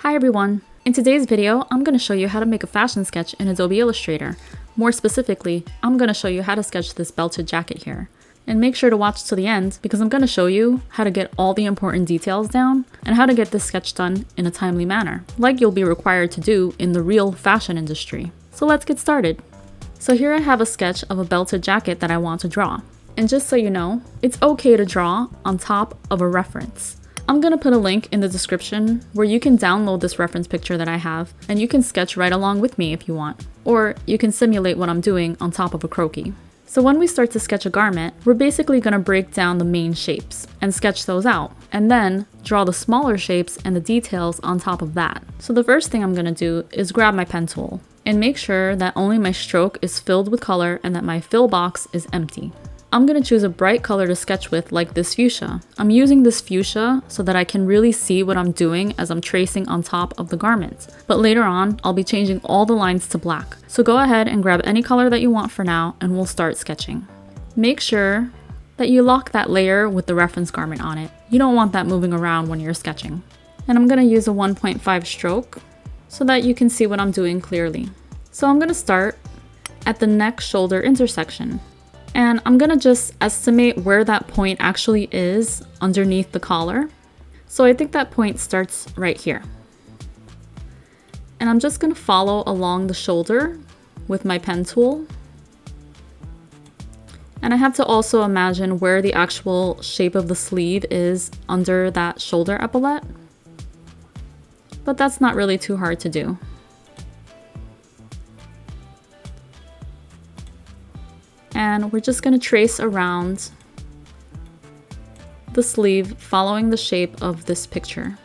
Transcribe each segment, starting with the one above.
Hi everyone! In today's video, I'm going to show you how to make a fashion sketch in Adobe Illustrator. More specifically, I'm going to show you how to sketch this belted jacket here. And make sure to watch till the end because I'm going to show you how to get all the important details down and how to get this sketch done in a timely manner, like you'll be required to do in the real fashion industry. So let's get started. So here I have a sketch of a belted jacket that I want to draw. And just so you know, it's okay to draw on top of a reference. I'm going to put a link in the description where you can download this reference picture that I have, and you can sketch right along with me if you want. Or you can simulate what I'm doing on top of a croquis. So when we start to sketch a garment, we're basically going to break down the main shapes and sketch those out, and then draw the smaller shapes and the details on top of that. So the first thing I'm going to do is grab my pen tool and make sure that only my stroke is filled with color and that my fill box is empty. I'm going to choose a bright color to sketch with, like this fuchsia. I'm using this fuchsia so that I can really see what I'm doing as I'm tracing on top of the garment. But later on, I'll be changing all the lines to black. So go ahead and grab any color that you want for now and we'll start sketching. Make sure that you lock that layer with the reference garment on it. You don't want that moving around when you're sketching. And I'm going to use a 1.5 stroke so that you can see what I'm doing clearly. So I'm going to start at the neck-shoulder intersection. And I'm gonna just estimate where that point actually is underneath the collar. So I think that point starts right here. And I'm just gonna follow along the shoulder with my pen tool. And I have to also imagine where the actual shape of the sleeve is under that shoulder epaulet. But that's not really too hard to do. And we're just going to trace around the sleeve following the shape of this picture.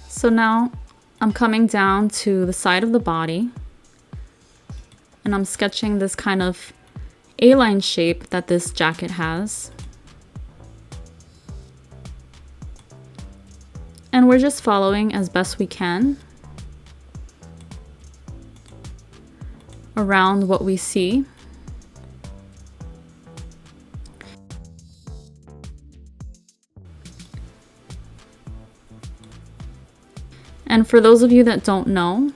So now I'm coming down to the side of the body and I'm sketching this kind of A-line shape that this jacket has. And we're just following as best we can around what we see. And for those of you that don't know,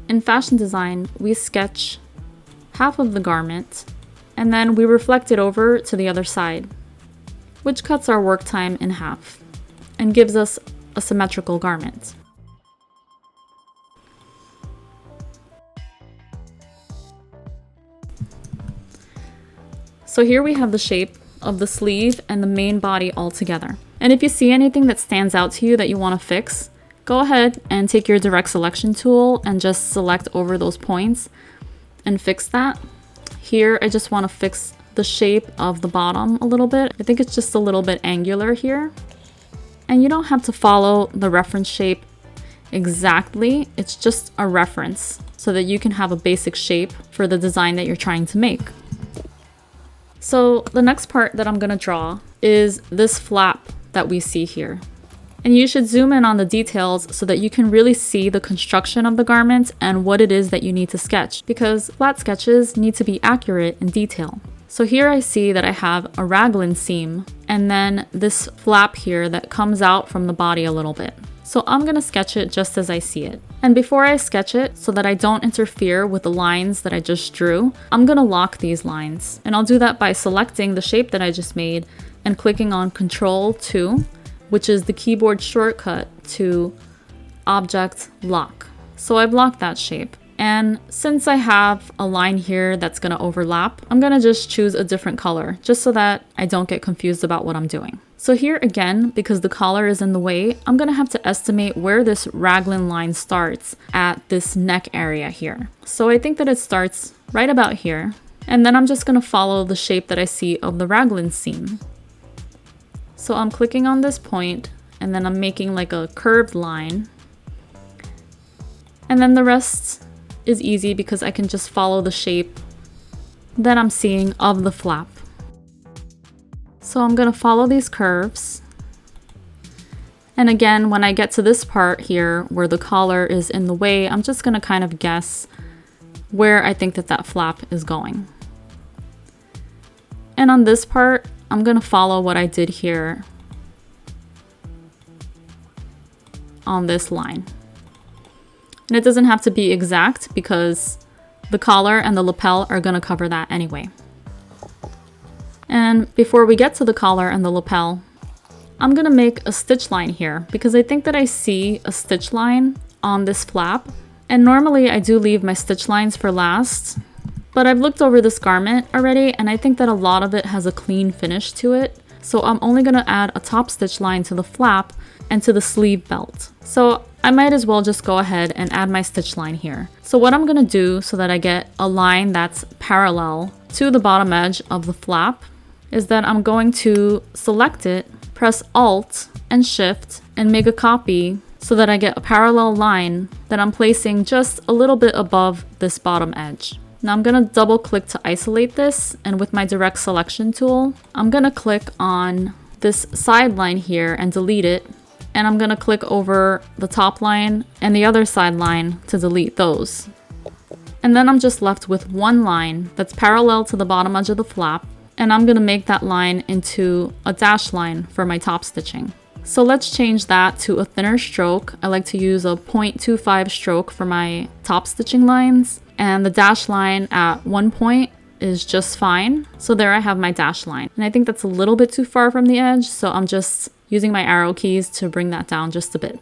in fashion design, we sketch half of the garment and then we reflect it over to the other side, which cuts our work time in half and gives us a symmetrical garment. So here we have the shape of the sleeve and the main body all together. And if you see anything that stands out to you that you want to fix, go ahead and take your direct selection tool and just select over those points and fix that. Here, I just want to fix the shape of the bottom a little bit. I think it's just a little bit angular here. And you don't have to follow the reference shape exactly. It's just a reference so that you can have a basic shape for the design that you're trying to make. So the next part that I'm going to draw is this flap that we see here. And you should zoom in on the details so that you can really see the construction of the garment and what it is that you need to sketch, because flat sketches need to be accurate in detail. So here I see that I have a raglan seam and then this flap here that comes out from the body a little bit. So I'm going to sketch it just as I see it. And before I sketch it, so that I don't interfere with the lines that I just drew, I'm going to lock these lines. And I'll do that by selecting the shape that I just made and clicking on Ctrl+2, which is the keyboard shortcut to Object Lock. So I've locked that shape. And since I have a line here that's gonna overlap, I'm gonna just choose a different color just so that I don't get confused about what I'm doing. So here again, because the collar is in the way, I'm gonna have to estimate where this raglan line starts at this neck area here. So I think that it starts right about here. And then I'm just gonna follow the shape that I see of the raglan seam. So I'm clicking on this point and then I'm making like a curved line. And then the rest is easy because I can just follow the shape that I'm seeing of the flap. So I'm gonna follow these curves. And again, when I get to this part here where the collar is in the way, I'm just gonna kind of guess where I think that flap is going. And on this part, I'm gonna follow what I did here on this line. And it doesn't have to be exact because the collar and the lapel are gonna cover that anyway. And before we get to the collar and the lapel, I'm gonna make a stitch line here because I think that I see a stitch line on this flap. And normally I do leave my stitch lines for last, but I've looked over this garment already and I think that a lot of it has a clean finish to it. So I'm only gonna add a top stitch line to the flap and to the sleeve belt. So I might as well just go ahead and add my stitch line here. So what I'm gonna do so that I get a line that's parallel to the bottom edge of the flap is that I'm going to select it, press Alt and Shift and make a copy so that I get a parallel line that I'm placing just a little bit above this bottom edge. Now I'm gonna double click to isolate this, and with my direct selection tool, I'm gonna click on this side line here and delete it. And I'm gonna click over the top line and the other side line to delete those. And then I'm just left with one line that's parallel to the bottom edge of the flap, and I'm gonna make that line into a dash line for my top stitching. So let's change that to a thinner stroke. I like to use a 0.25 stroke for my top stitching lines, and the dash line at 1 point is just fine. So there I have my dash line. And I think that's a little bit too far from the edge, so I'm just using my arrow keys to bring that down just a bit.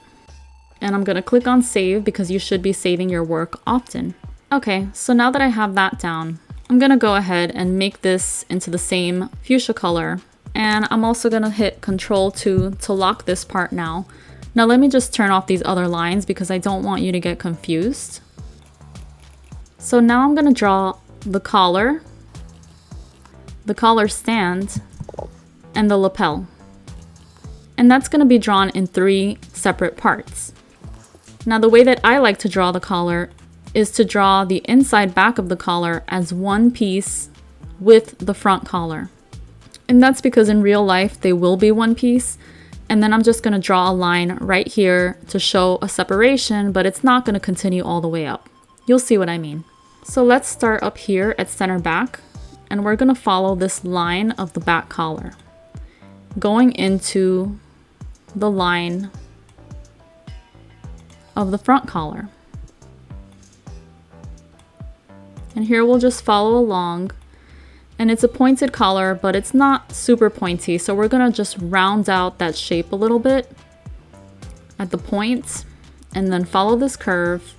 And I'm gonna click on save because you should be saving your work often. Okay, so now that I have that down, I'm gonna go ahead and make this into the same fuchsia color. And I'm also gonna hit Ctrl-2 to lock this part now. Now let me just turn off these other lines because I don't want you to get confused. So now I'm gonna draw the collar stand, and the lapel. And that's gonna be drawn in 3 separate parts. Now the way that I like to draw the collar is to draw the inside back of the collar as one piece with the front collar. And that's because in real life they will be one piece, and then I'm just gonna draw a line right here to show a separation, but it's not gonna continue all the way up. You'll see what I mean. So let's start up here at center back, and we're gonna follow this line of the back collar, going into the line of the front collar. And here we'll just follow along, and it's a pointed collar, but it's not super pointy, so we're gonna just round out that shape a little bit at the point, and then follow this curve.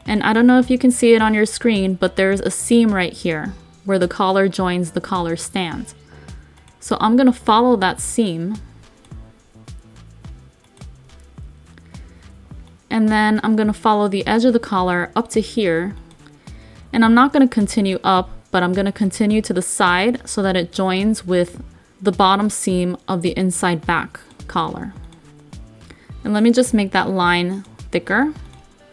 And I don't know if you can see it on your screen, but there's a seam right here where the collar joins the collar stand. So I'm gonna follow that seam, and then I'm gonna follow the edge of the collar up to here. And I'm not gonna continue up, but I'm gonna continue to the side so that it joins with the bottom seam of the inside back collar. And let me just make that line thicker.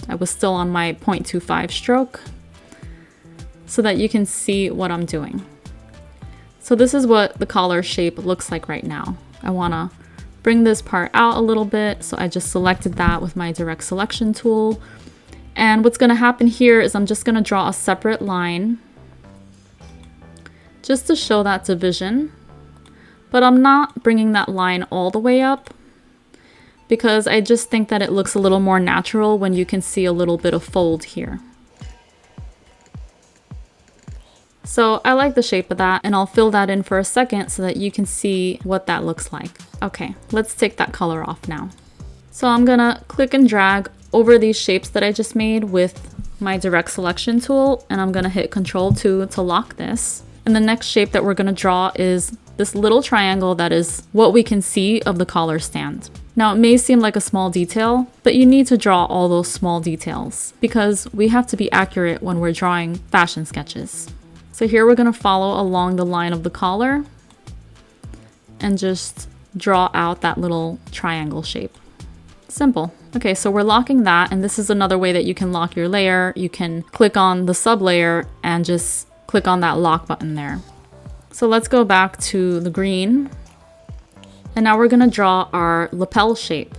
I was still on my 0.25 stroke so that you can see what I'm doing. So this is what the collar shape looks like right now. I wanna bring this part out a little bit, so I just selected that with my direct selection tool. And what's gonna happen here is I'm just gonna draw a separate line just to show that division, but I'm not bringing that line all the way up because I just think that it looks a little more natural when you can see a little bit of fold here. So I like the shape of that, and I'll fill that in for a second so that you can see what that looks like. Okay, let's take that color off now. So I'm gonna click and drag over these shapes that I just made with my direct selection tool, and I'm gonna hit Ctrl-2 to lock this. And the next shape that we're gonna draw is this little triangle that is what we can see of the collar stand. Now it may seem like a small detail, but you need to draw all those small details because we have to be accurate when we're drawing fashion sketches. So here we're gonna follow along the line of the collar and just draw out that little triangle shape. Simple. Okay, so we're locking that, and this is another way that you can lock your layer. You can click on the sub layer and just click on that lock button there. So let's go back to the green. And now we're gonna draw our lapel shape.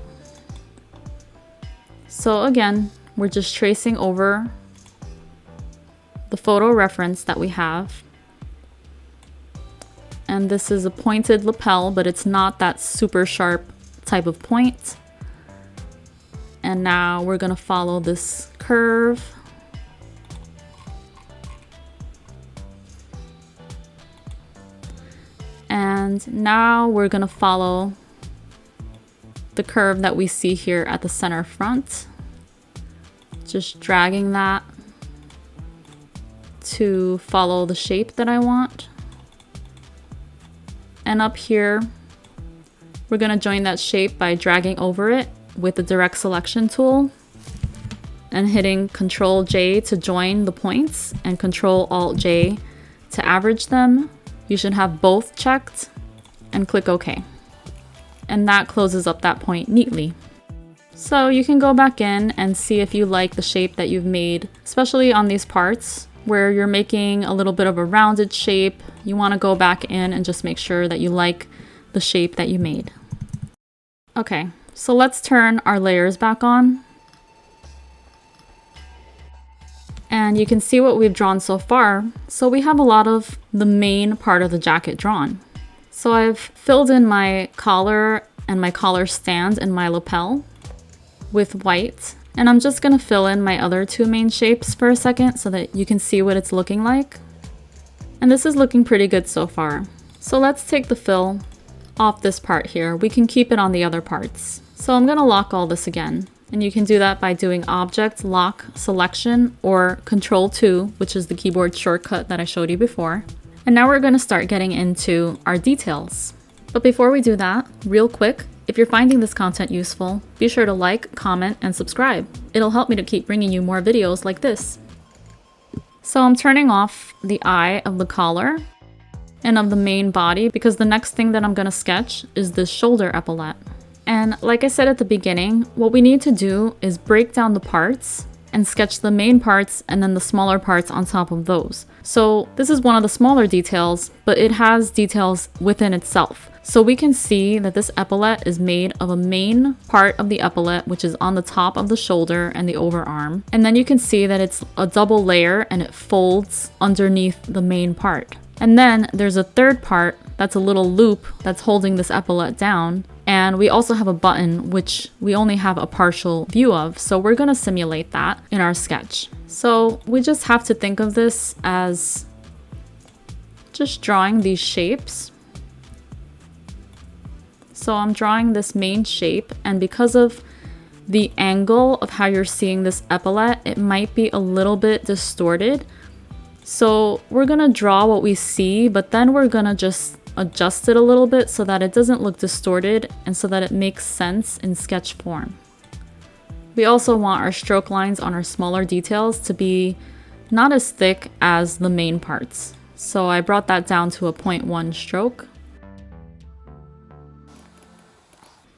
So again, we're just tracing over the photo reference that we have. And this is a pointed lapel, but it's not that super sharp type of point. And now we're gonna follow this curve. And now we're gonna follow the curve that we see here at the center front. Just dragging that to follow the shape that I want. And up here, we're gonna join that shape by dragging over it with the direct selection tool and hitting Ctrl J to join the points and Ctrl Alt J to average them. You should have both checked and click OK. And that closes up that point neatly. So you can go back in and see if you like the shape that you've made, especially on these parts where you're making a little bit of a rounded shape. You want to go back in and just make sure that you like the shape that you made. Okay, so let's turn our layers back on. And you can see what we've drawn so far. So we have a lot of the main part of the jacket drawn. So I've filled in my collar and my collar stand and my lapel with white. And I'm just gonna fill in my other two main shapes for a second so that you can see what it's looking like. And this is looking pretty good so far. So let's take the fill off this part here. We can keep it on the other parts. So I'm gonna lock all this again. And you can do that by doing Object, Lock, Selection, or Ctrl 2, which is the keyboard shortcut that I showed you before. And now we're gonna start getting into our details. But before we do that, real quick, if you're finding this content useful, be sure to like, comment, and subscribe. It'll help me to keep bringing you more videos like this. So I'm turning off the eye of the collar and of the main body because the next thing that I'm gonna sketch is this shoulder epaulet. And like I said at the beginning, what we need to do is break down the parts and sketch the main parts and then the smaller parts on top of those. So this is one of the smaller details, but it has details within itself. So we can see that this epaulet is made of a main part of the epaulet, which is on the top of the shoulder and the overarm. And then you can see that it's a double layer and it folds underneath the main part. And then there's a third part that's a little loop that's holding this epaulet down. And we also have a button, which we only have a partial view of. So we're gonna simulate that in our sketch. So we just have to think of this as just drawing these shapes. So I'm drawing this main shape, and because of the angle of how you're seeing this epaulet, it might be a little bit distorted. So we're gonna draw what we see, but then we're gonna just adjust it a little bit so that it doesn't look distorted and so that it makes sense in sketch form. We also want our stroke lines on our smaller details to be not as thick as the main parts. So I brought that down to a 0.1 stroke.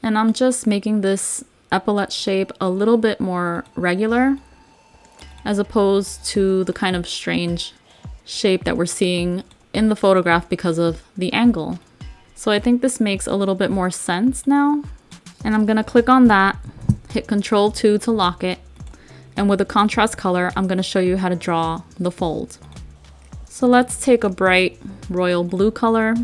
And I'm just making this epaulet shape a little bit more regular as opposed to the kind of strange shape that we're seeing in the photograph because of the angle. So I think this makes a little bit more sense now. And I'm gonna click on that, hit Ctrl 2 to lock it. And with a contrast color, I'm gonna show you how to draw the fold. So let's take a bright royal blue color.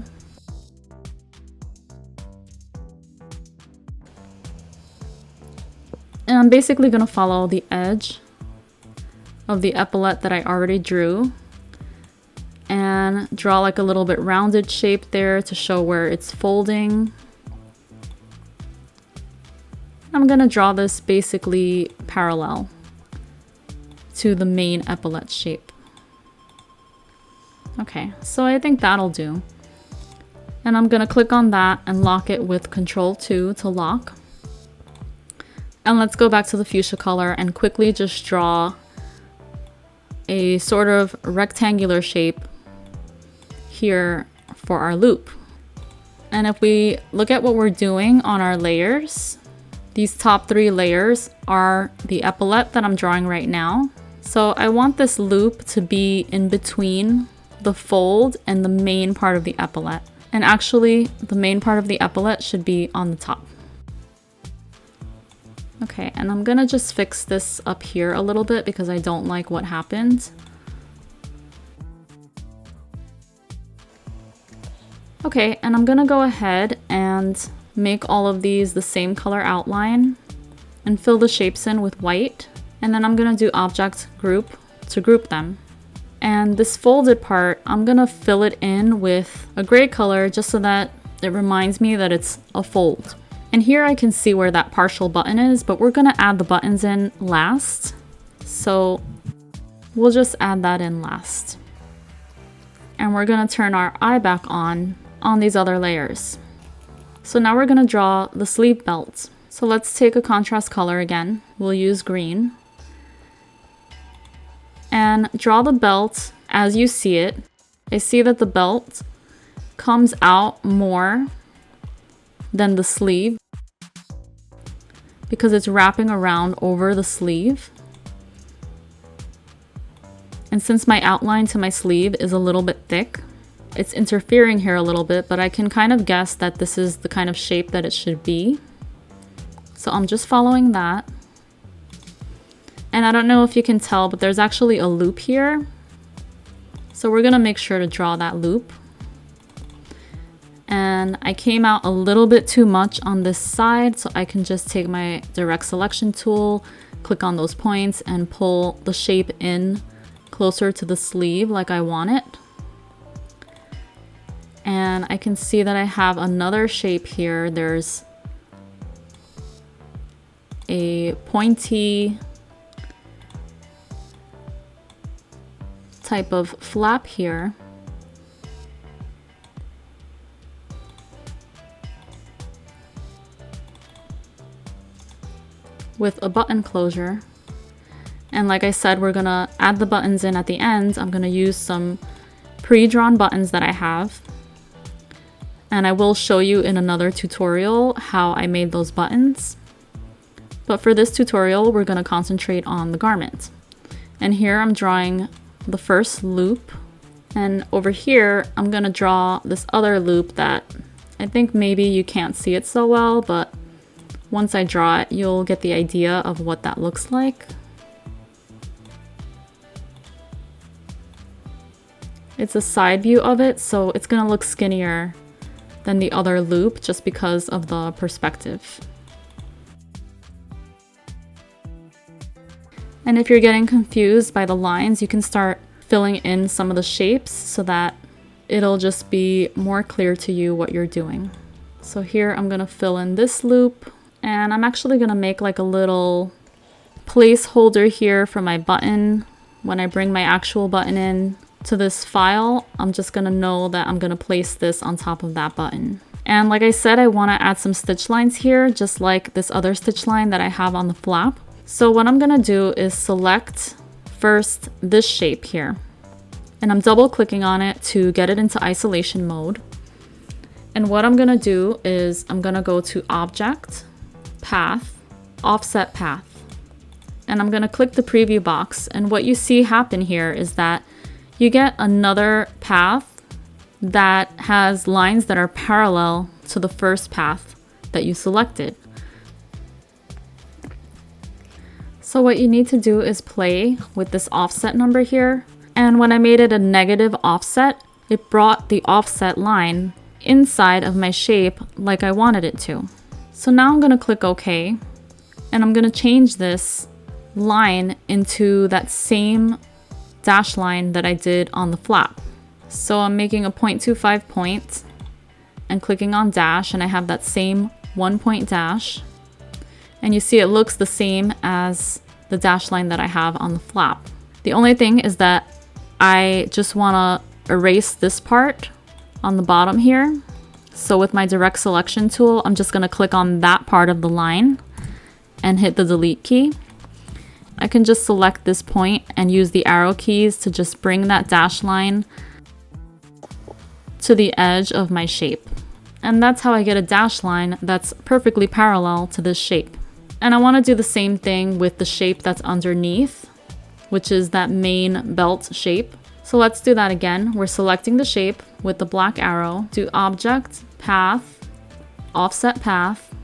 And I'm basically gonna follow the edge of the epaulet that I already drew and draw like a little bit rounded shape there to show where it's folding. I'm gonna draw this basically parallel to the main epaulet shape. Okay, so I think that'll do. And I'm gonna click on that and lock it with Ctrl 2 to lock. And let's go back to the fuchsia color and quickly just draw a sort of rectangular shape here for our loop. And if we look at what we're doing on our layers, these top 3 layers are the epaulet that I'm drawing right now. So I want this loop to be in between the fold and the main part of the epaulet. And actually, the main part of the epaulet should be on the top. Okay, and I'm gonna just fix this up here a little bit because I don't like what happened. Okay, and I'm gonna go ahead and make all of these the same color outline and fill the shapes in with white. And then I'm gonna do object group to group them. And this folded part, I'm gonna fill it in with a gray color just so that it reminds me that it's a fold. And here I can see where that partial button is, but we're gonna add the buttons in last. So we'll just add that in last. And we're gonna turn our eye back on these other layers. So now we're gonna draw the sleeve belt. So let's take a contrast color again. We'll use green. And draw the belt as you see it. I see that the belt comes out more than the sleeve because it's wrapping around over the sleeve. And since my outline to my sleeve is a little bit thick, it's interfering here a little bit, but I can kind of guess that this is the kind of shape that it should be. So I'm just following that. And I don't know if you can tell, but there's actually a loop here. So we're gonna make sure to draw that loop. And I came out a little bit too much on this side, so I can just take my direct selection tool, click on those points and pull the shape in closer to the sleeve like I want it. And I can see that I have another shape here. There's a pointy type of flap here. With a button closure. And like I said, we're gonna add the buttons in at the end. I'm gonna use some pre-drawn buttons that I have. And I will show you in another tutorial how I made those buttons. But for this tutorial, we're gonna concentrate on the garment. And here I'm drawing the first loop. And over here, I'm gonna draw this other loop that I think maybe you can't see it so well, but once I draw it, you'll get the idea of what that looks like. It's a side view of it, so it's gonna look skinnier than the other loop just because of the perspective. And if you're getting confused by the lines, you can start filling in some of the shapes so that it'll just be more clear to you what you're doing. So here I'm gonna fill in this loop, and I'm actually gonna make like a little placeholder here for my button. When I bring my actual button in to this file, I'm just gonna know that I'm gonna place this on top of that button. And like I said, I wanna add some stitch lines here, just like this other stitch line that I have on the flap. So what I'm gonna do is select first this shape here. And I'm double clicking on it to get it into isolation mode. And what I'm gonna do is I'm gonna go to Object, Path, Offset Path. And I'm gonna click the preview box. And what you see happen here is that you get another path that has lines that are parallel to the first path that you selected. So what you need to do is play with this offset number here. And when I made it a negative offset, it brought the offset line inside of my shape like I wanted it to. So now I'm gonna click OK, and I'm gonna change this line into that same dash line that I did on the flap. So I'm making a 0.25 point and clicking on dash, and I have that same 1 point dash. And you see it looks the same as the dash line that I have on the flap. The only thing is that I just wanna erase this part on the bottom here. So with my direct selection tool, I'm just gonna click on that part of the line and hit the delete key. I can just select this point and use the arrow keys to just bring that dash line to the edge of my shape. And that's how I get a dash line that's perfectly parallel to this shape. And I want to do the same thing with the shape that's underneath, which is that main belt shape. So let's do that again. We're selecting the shape with the black arrow, do Object, Path, Offset Path,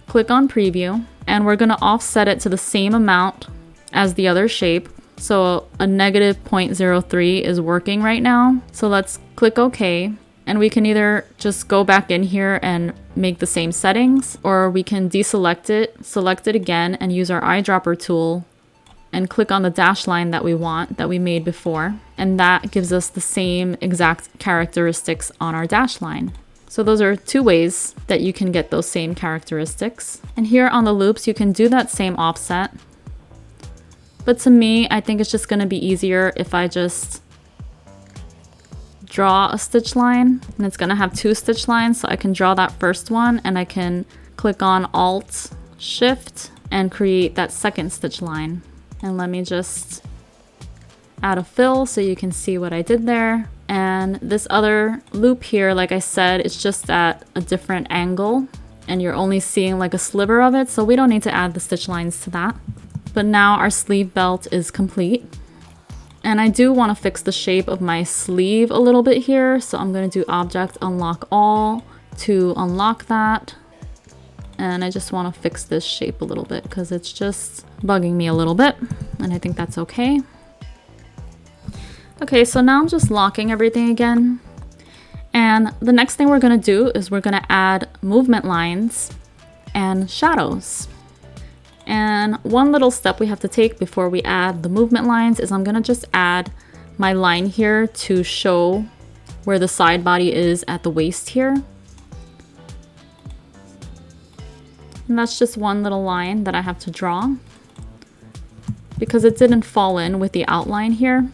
click on Preview, and we're gonna offset it to the same amount as the other shape. So a negative 0.03 is working right now. So let's click OK. And we can either just go back in here and make the same settings, or we can deselect it, select it again, and use our eyedropper tool and click on the dash line that we want, that we made before. And that gives us the same exact characteristics on our dash line. So those are two ways that you can get those same characteristics. And here on the loops, you can do that same offset. But to me, I think it's just gonna be easier if I just draw a stitch line, and it's gonna have two stitch lines. So I can draw that first one and I can click on Alt Shift and create that second stitch line. And let me just add a fill so you can see what I did there. And this other loop here, like I said, it's just at a different angle and you're only seeing like a sliver of it. So we don't need to add the stitch lines to that. But now our sleeve belt is complete. And I do want to fix the shape of my sleeve a little bit here. So I'm going to do Object, Unlock All to unlock that. And I just want to fix this shape a little bit because it's just bugging me a little bit. And I think that's okay. Okay, so now I'm just locking everything again. And the next thing we're going to do is we're going to add movement lines and shadows. And one little step we have to take before we add the movement lines is I'm gonna just add my line here to show where the side body is at the waist here. And that's just one little line that I have to draw because it didn't fall in with the outline here.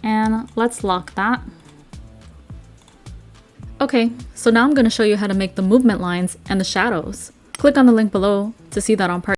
And let's lock that. Okay, so now I'm gonna show you how to make the movement lines and the shadows. Click on the link below to see that on part.